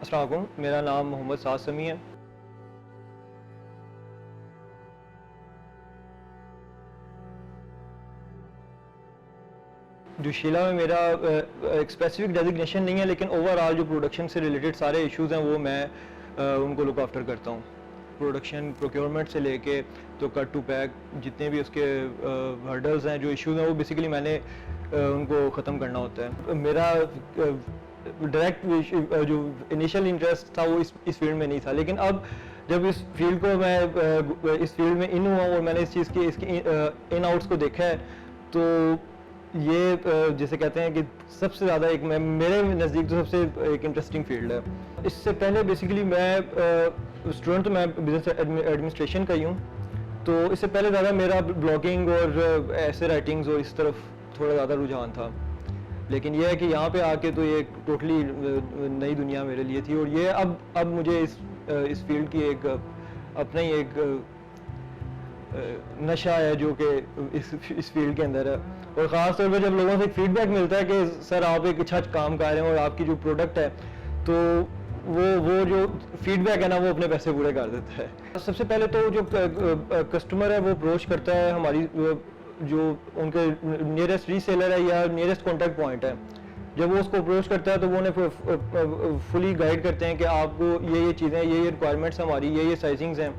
अस्सलाम वालेकुम, मेरा नाम मोहम्मद साद समी है। जोशीला में मेरा एक स्पेसिफिक डेजिग्नेशन नहीं है, लेकिन ओवरऑल जो प्रोडक्शन से रिलेटेड सारे इश्यूज़ हैं वो मैं उनको लुक आफ्टर करता हूँ। प्रोडक्शन प्रोक्योरमेंट से लेके तो कट टू पैक जितने भी उसके हर्डल्स हैं, जो इश्यूज़ हैं, वो बेसिकली मैंने उनको ख़त्म करना होता है। मेरा डायरेक्ट जो इनिशियल इंटरेस्ट था वो इस फील्ड में नहीं था, लेकिन अब जब इस फील्ड को मैं इस फील्ड में इन हुआ और मैंने इस चीज़ की इसकी इन आउट्स को देखा है, तो ये जैसे कहते हैं कि सबसे ज़्यादा एक मेरे नज़दीक तो सबसे एक इंटरेस्टिंग फील्ड है। इससे पहले बेसिकली मैं स्टूडेंट तो मैं बिजनेस एडमिनिस्ट्रेशन का ही हूँ, तो इससे पहले ज़्यादा मेरा ब्लॉगिंग और ऐसे राइटिंग्स और इस तरफ थोड़ा ज़्यादा रुझान था। लेकिन यह है कि यहाँ पे आके तो ये टोटली नई दुनिया मेरे लिए थी, और ये अब मुझे इस फील्ड की एक अपना ही एक नशा है जो कि इस फील्ड के अंदर है। और ख़ास तौर पे जब लोगों से फीडबैक मिलता है कि सर आप एक अच्छा काम कर रहे हैं और आपकी जो प्रोडक्ट है, तो वो जो फीडबैक है ना, वो अपने पैसे पूरे कर देता है। सबसे पहले तो जो कस्टमर है वो अप्रोच करता है हमारी जो उनके नियरेस्ट रीसेलर है या नियरेस्ट कॉन्टैक्ट पॉइंट है, जब वो उसको अप्रोच करता है तो वो उन्हें फुली गाइड करते हैं कि आपको ये चीज़ें, ये रिक्वायरमेंट्स हमारी, ये साइजिंग्स हैं,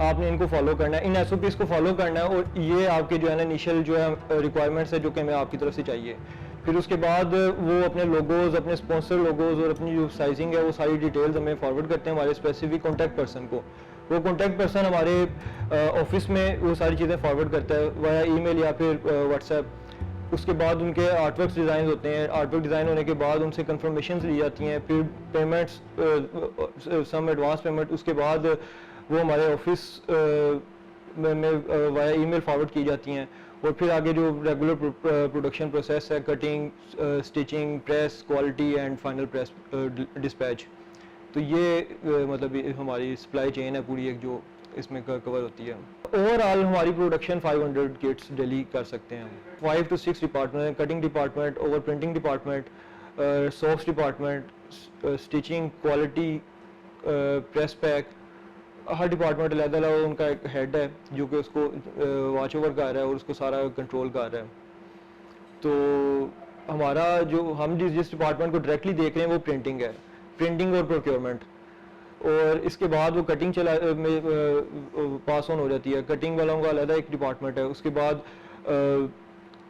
आपने इनको फॉलो करना है, इन एसओपीज़ को फॉलो करना है, और ये आपके जो है ना इनिशियल जो है रिक्वायरमेंट्स है जो कि हमें आपकी तरफ से चाहिए। फिर उसके बाद वो अपने लोगोज़, अपने स्पॉन्सर लोगोज और अपनी जो साइजिंग है वो सारी डिटेल्स हमें फॉरवर्ड करते हैं हमारे स्पेसिफिक कॉन्टैक्ट पर्सन को। वो कॉन्टैक्ट पर्सन हमारे ऑफिस में वो सारी चीज़ें फॉरवर्ड करता है वाया ईमेल या फिर व्हाट्सएप। उसके बाद उनके आर्टवर्क डिज़ाइन होते हैं, आर्टवर्क डिज़ाइन होने के बाद उनसे कंफर्मेशन ली जाती हैं, फिर पेमेंट्स सम एडवांस पेमेंट, उसके बाद वो हमारे ऑफिस में वाया ईमेल फॉरवर्ड की जाती हैं, और फिर आगे जो रेगुलर प्रोडक्शन प्रोसेस है, cutting, stitching, press, quality and final press dispatch. तो ये मतलब हमारी सप्लाई चेन है पूरी एक जो इसमें कवर होती है। ओवरऑल हमारी प्रोडक्शन 500 किट्स डेली कर सकते हैं। 5 to 6 department, cutting department, over printing department, soft department, stitching, quality, press pack, her department अलग अलग उनका एक हेड है जो कि उसको वॉच ओवर कर रहा है और उसको सारा कंट्रोल कर रहा है। तो हमारा जो हम जिस डिपार्टमेंट को डायरेक्टली देख रहे हैं वो प्रिंटिंग है, प्रिंटिंग और प्रोक्योरमेंट, और इसके बाद वो कटिंग पास ऑन हो जाती है। कटिंग वालों का अलग एक डिपार्टमेंट है। उसके बाद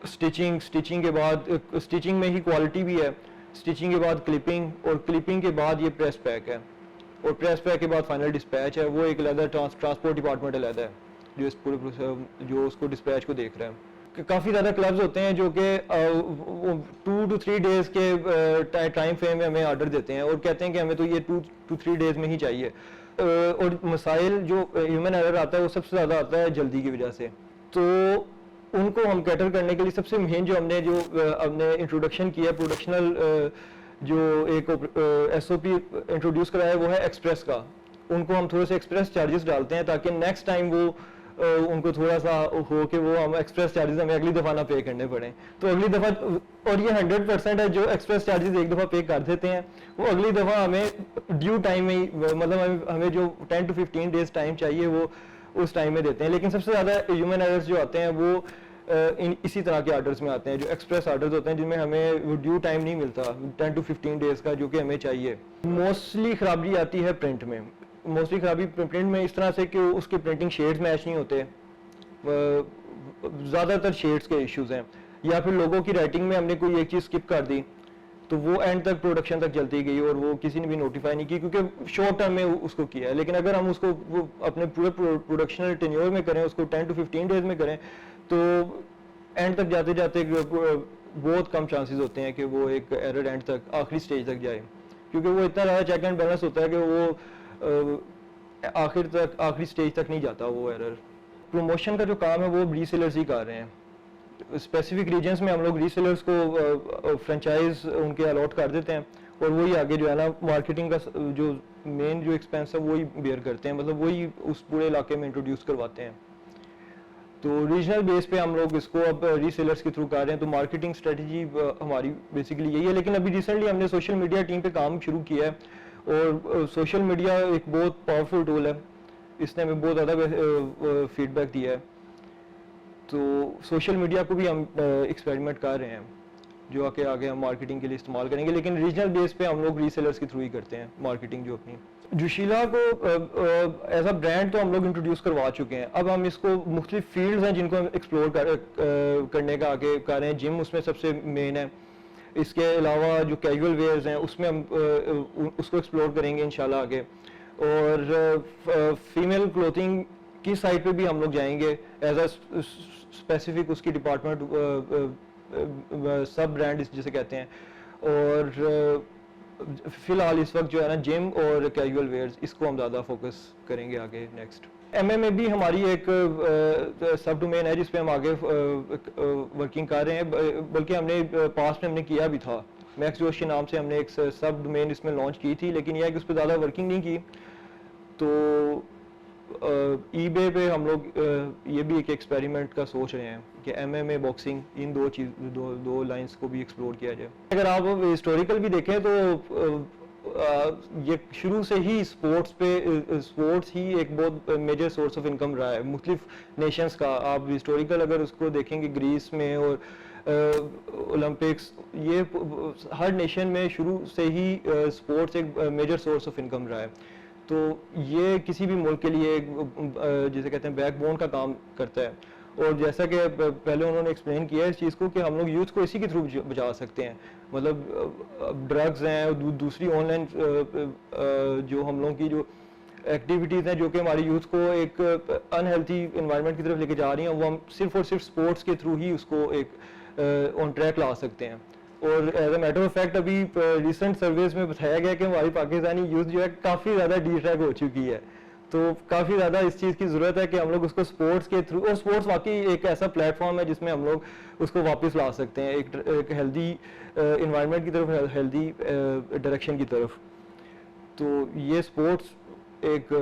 स्टिचिंग के बाद स्टिचिंग में ही क्वालिटी भी है, स्टिचिंग के बाद क्लिपिंग, और क्लिपिंग के बाद ये प्रेस पैक है, और प्रेस पैक के बाद फाइनल डिस्पैच है। वो एक अलग ट्रांसपोर्ट डिपार्टमेंट अलग है जो इस पूरे जो उसको डिस्पैच को देख रहे हैं। काफ़ी ज़्यादा क्लब्स होते हैं जो कि 2 to 3 डेज़ के टाइम फ्रेम में हमें ऑर्डर देते हैं और कहते हैं कि हमें तो ये 2 to 3 डेज़ में ही चाहिए। और मसाइल जो ह्यूमन एरर आता है वो सबसे ज़्यादा आता है जल्दी की वजह से। तो उनको हम कैटर करने के लिए सबसे मेन जो हमने इंट्रोडक्शन किया प्रोडक्शनल जो एक एसओपी इंट्रोड्यूस कराया है वो है एक्सप्रेस का। उनको हम थोड़े से एक्सप्रेस चार्जेस डालते हैं ताकि नेक्स्ट टाइम वो उनको थोड़ा सा हो कि वो हम एक्सप्रेस चार्जेस हमें अगली दफ़ा ना पे करने पड़े। तो अगली दफ़ा, और ये 100% है, जो एक्सप्रेस चार्जेस एक दफ़ा पे कर देते हैं वो अगली दफ़ा हमें ड्यू टाइम में ही, मतलब हमें जो 10 to 15 डेज टाइम चाहिए वो उस टाइम में देते हैं। लेकिन सबसे ज़्यादा ह्यूमन एरर्स जो आते हैं वो इसी तरह के आर्डर्स में आते हैं जो एक्सप्रेस आर्डर्स होते हैं जिनमें हमें ड्यू टाइम नहीं मिलता 10 to 15 डेज का जो कि हमें चाहिए। मोस्टली खराबी आती है प्रिंट में। मोस्टली खराबी प्रिंट में इस तरह से कि उसके प्रिंटिंग शेड्स मैच नहीं होते, ज़्यादातर शेड्स के इश्यूज हैं, या फिर लोगों की राइटिंग में हमने कोई एक चीज़ स्किप कर दी तो वो एंड तक प्रोडक्शन तक चलती गई और वो किसी ने भी नोटिफाई नहीं की क्योंकि शॉर्ट टर्म में उसको किया है। लेकिन अगर हम उसको वो अपने पूरे प्रोडक्शनल टेन्योर में करें, उसको 10 to 15 डेज में करें, तो एंड तक जाते जाते बहुत कम चांसेस होते हैं कि वो एक एरर एंड तक आखिरी स्टेज तक जाए, क्योंकि वो इतना ज़्यादा चेक एंड बैलेंस होता है कि वो आखिर तक आखिरी स्टेज तक नहीं जाता वो एरर। प्रमोशन का जो काम है वो रीसेलर्स ही कर रहे हैं। स्पेसिफिक रीजन्स में हम लोग रीसेलर्स को फ्रेंचाइज उनके अलॉट कर देते हैं और वही आगे जो है ना मार्केटिंग का जो मेन जो एक्सपेंस है वही बेयर करते हैं, मतलब वही उस पूरे इलाके में इंट्रोड्यूस करवाते हैं। तो रीजनल बेस पे हम लोग इसको अब रीसेलर्स के थ्रू कर रहे हैं। तो मार्केटिंग स्ट्रेटजी हमारी बेसिकली यही है, लेकिन अभी रिसेंटली हमने सोशल मीडिया टीम पे काम शुरू किया है और सोशल मीडिया एक बहुत पावरफुल टूल है, इसने हमें बहुत ज़्यादा फीडबैक दिया है। तो सोशल मीडिया को भी हम एक्सपेरिमेंट कर रहे हैं, जो आके आगे हम मार्केटिंग के लिए इस्तेमाल करेंगे, लेकिन रीजनल बेस पे हम लोग रीसेलर्स के थ्रू ही करते हैं मार्केटिंग जो अपनी। जोशीला को एज अ ब्रांड तो हम लोग इंट्रोड्यूस करवा चुके हैं, अब हम इसको मुख्तलिफ फील्ड्स हैं जिनको हम एक्सप्लोर करने का आगे कर रहे हैं। जिम उसमें सबसे मेन है, इसके अलावा जो कैजुअल वेयर्स हैं उसमें हम उसको एक्सप्लोर करेंगे इंशाल्लाह आगे, और फीमेल क्लोथिंग की साइड पे भी हम लोग जाएंगे एज अ स्पेसिफिक उसकी डिपार्टमेंट, सब ब्रांड जिसे कहते हैं। और फिलहाल इस वक्त जो है ना जिम और कैजुअल वेयर्स, इसको हम ज़्यादा फोकस करेंगे आगे नेक्स्ट। MMA भी हमारी एक सब डोमेन है जिसपे हम आगे वर्किंग कर रहे हैं, बल्कि हमने पास्ट में हमने किया भी था। मैक्स जोश के नाम से हमने एक सब डोमेन इसमें लॉन्च की थी, लेकिन यह है कि उस पर ज़्यादा वर्किंग नहीं की। तो eBay पे हम लोग ये भी एक एक्सपेरिमेंट का सोच रहे हैं कि MMA बॉक्सिंग, इन दो लाइंस को भी एक्सप्लोर किया जाए। अगर आप हिस्टोरिकल भी देखें तो ये शुरू से ही स्पोर्ट्स ही एक बहुत मेजर सोर्स ऑफ इनकम रहा है मुख्तलिफ नेशंस का। आप हिस्टोरिकल अगर उसको देखेंगे ग्रीस में और ओलंपिक्स, ये हर नेशन में शुरू से ही स्पोर्ट्स एक मेजर सोर्स ऑफ इनकम रहा है। तो ये किसी भी मुल्क के लिए जिसे कहते हैं बैकबोन का काम करता है। और जैसा कि पहले उन्होंने एक्सप्लेन किया इस चीज़ को कि हम लोग यूथ को इसी के थ्रू बचा सकते हैं, मतलब ड्रग्स हैं, दूसरी ऑनलाइन जो हम लोगों की जो एक्टिविटीज़ हैं जो कि हमारी यूथ को एक अनहेल्थी इन्वायरमेंट की तरफ लेके जा रही हैं, वो हम सिर्फ और सिर्फ स्पोर्ट्स के थ्रू ही उसको एक ऑन ट्रैक ला सकते हैं। और as a matter of fact अभी रिसेंट सर्वेज में बताया गया कि हमारी पाकिस्तानी यूथ जो है काफ़ी ज़्यादा डिस्ट्रैक्ट हो चुकी है। तो काफ़ी ज़्यादा इस चीज़ की ज़रूरत है कि हम लोग उसको स्पोर्ट्स के थ्रू, और स्पोर्ट्स वाकई एक ऐसा प्लेटफॉर्म है जिसमें हम लोग उसको वापस ला सकते हैं एक हेल्दी इन्वायरमेंट की तरफ, हेल्दी डायरेक्शन की तरफ। तो ये स्पोर्ट्स एक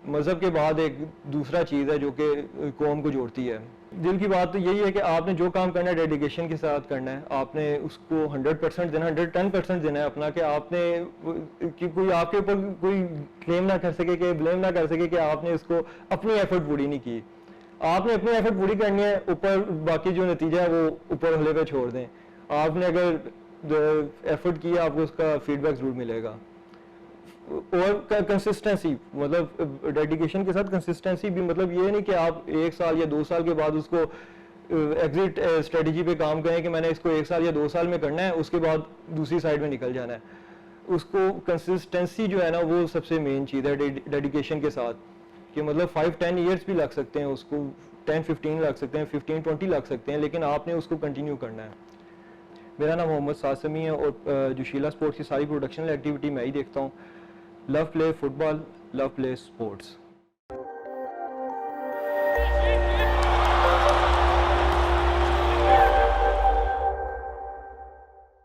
मज़हब के बाद एक दूसरा चीज़ है जो कि कौम को जोड़ती है। दिल की बात तो यही है कि आपने जो काम करना है डेडिकेशन के साथ करना है, आपने उसको 100% देना, 110% देना है अपना, कि आपने कि कोई आपके ऊपर कोई क्लेम ना कर सके, कि ब्लेम ना कर सके कि आपने उसको अपनी एफर्ट पूरी नहीं की। आपने अपनी एफर्ट पूरी करनी है, ऊपर बाकी जो नतीजा है वो ऊपर हले पे छोड़ दें। आपने अगर एफर्ट किया आपको उसका फीडबैक ज़रूर मिलेगा। और कंसिस्टेंसी, मतलब डेडिकेशन के साथ कंसिस्टेंसी भी, मतलब ये नहीं कि आप 1 साल या 2 साल के बाद उसको एग्जिट स्ट्रेटजी पे काम करें कि मैंने इसको 1 साल या 2 साल में करना है, उसके बाद दूसरी साइड में निकल जाना है। उसको कंसिस्टेंसी जो है ना वो सबसे मेन चीज़ है डेडिकेशन के साथ, कि मतलब 5-10 ईयर्स भी लग सकते हैं उसको, 10-15 लग सकते हैं, 15-20 लग सकते हैं, लेकिन आपने उसको कंटिन्यू करना है। मेरा नाम मोहम्मद सासमी है और जोशीला स्पोर्ट्स की सारी प्रोडक्शनल एक्टिविटी मैं ही देखता हूँ। Love play football, love play sports.